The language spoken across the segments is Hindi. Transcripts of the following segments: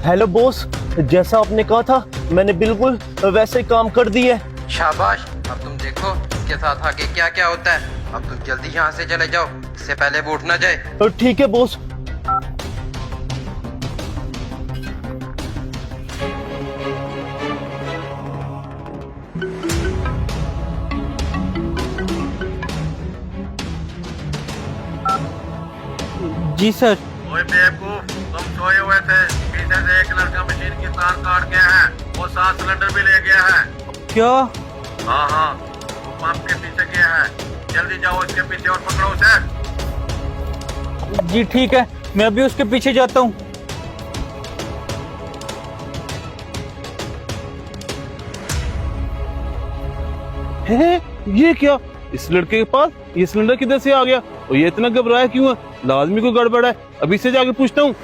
हेलो बॉस, जैसा आपने कहा था मैंने बिल्कुल वैसे काम कर दिए। शाबाश। अब तुम देखो इसके साथ आगे क्या क्या होता है। अब तुम जल्दी यहाँ से चले जाओ, इससे पहले वो उठ ना जाए। ठीक है बॉस। जी सर। ओए बेवकूफ, तुम सोए हुए थे। पीछे से एक लड़का मशीन की तार काट गया है, वो 7 सिलेंडर भी ले गया है। क्या? हाँ, वो पंप के पीछे गया है। जल्दी जाओ इसके पीछे और पकड़ो उसे। जी ठीक है, मैं अभी उसके पीछे जाता हूँ। ये क्या? इस लड़के के पास ये सिलेंडर किधर से आ गया और ये इतना घबराया क्यों है? लाजमी को गड़बड़ है, अभी से जाके पूछता हूँ।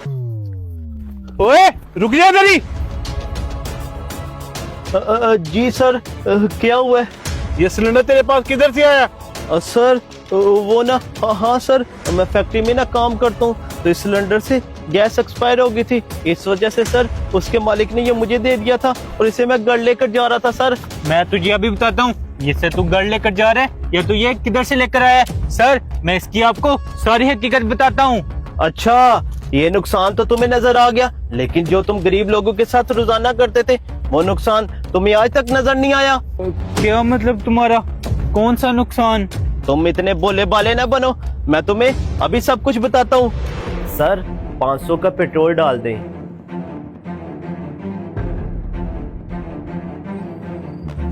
ओए रुक जा जरी। जी सर, क्या हुआ है? ये सिलेंडर तेरे पास किधर से आया? सर वो ना, हाँ सर, मैं फैक्ट्री में ना काम करता हूँ, तो इस सिलेंडर से गैस एक्सपायर हो गई थी, इस वजह से सर उसके मालिक ने ये मुझे दे दिया था और इसे मैं घर लेकर जा रहा था सर। मैं तुझे अभी बताता हूँ, ये से तू घर लेकर जा रहा है या तू ये किधर से लेकर आया है? सर मैं इसकी आपको सारी हकीकत बताता हूँ। अच्छा, ये नुकसान तो तुम्हें नजर आ गया, लेकिन जो तुम गरीब लोगों के साथ रोजाना करते थे वो नुकसान तुम्हें आज तक नजर नहीं आया। क्या मतलब तुम्हारा? कौन सा नुकसान? तुम इतने बोले बाले ना बनो, मैं तुम्हें अभी सब कुछ बताता हूँ। सर 500 का पेट्रोल डाल दें।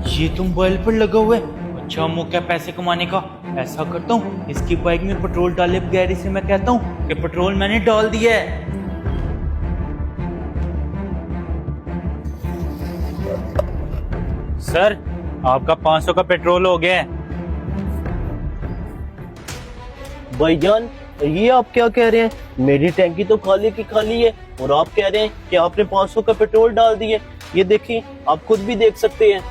ये तुम मोबाइल पर लगा हुआ है? अच्छा मौका है पैसे कमाने का। ऐसा करता हूँ, इसकी बाइक में पेट्रोल डाले बगैर इसे मैं कहता हूँ कि पेट्रोल मैंने डाल दिया है। सर आपका 500 का पेट्रोल हो गया है। भाईजान ये आप क्या कह रहे हैं? मेरी टैंकी तो खाली की खाली है और आप कह रहे हैं कि आपने 500 का पेट्रोल डाल दिए। ये देखिए, आप खुद भी देख सकते हैं।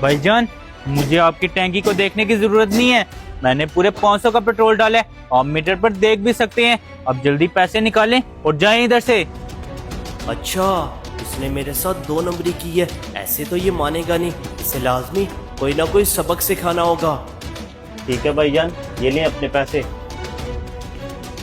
भाईजान मुझे आपकी टैंकी को देखने की जरूरत नहीं है, मैंने पूरे 500 का पेट्रोल डाला है। आप मीटर पर देख भी सकते हैं। अब जल्दी पैसे निकालें और जाएं इधर से। अच्छा, इसने मेरे साथ 2 नंबरी की है, ऐसे तो ये मानेगा नहीं, इसे लाजमी कोई ना कोई सबक सिखाना होगा। ठीक है भाईजान, ये लें अपने पैसे।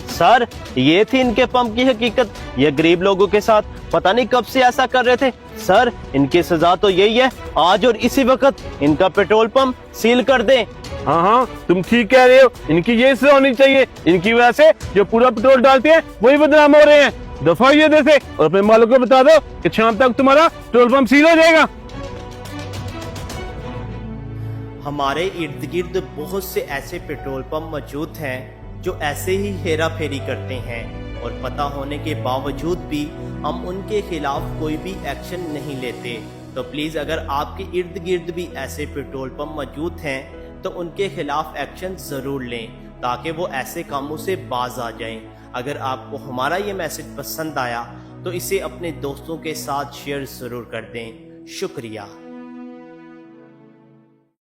सर ये थी इनके पंप की हकीकत, ये गरीब लोगों के साथ पता नहीं कब से ऐसा कर रहे थे। सर इनकी सजा तो यही है, आज और इसी वक्त इनका पेट्रोल पंप सील कर दें। हाँ तुम ठीक कह रहे हो, इनकी ये सजा होनी चाहिए। इनकी वजह से जो पूरा पेट्रोल डालते हैं वही बदनाम हो रहे हैं। दफा ये देसे और अपने मालिक को बता दो कि शाम तक तुम्हारा पेट्रोल पंप सील हो जाएगा। हमारे इर्द गिर्द बहुत से ऐसे पेट्रोल पंप मौजूद हैं जो ऐसे ही हेरा फेरी करते हैं और पता होने के बावजूद भी हम उनके खिलाफ कोई भी एक्शन नहीं लेते। तो प्लीज़ अगर आपके इर्द गिर्द भी ऐसे पेट्रोल पंप मौजूद हैं तो उनके खिलाफ एक्शन ज़रूर लें ताकि वो ऐसे कामों से बाज आ जाएं। अगर आपको हमारा ये मैसेज पसंद आया तो इसे अपने दोस्तों के साथ शेयर ज़रूर कर दें। शुक्रिया।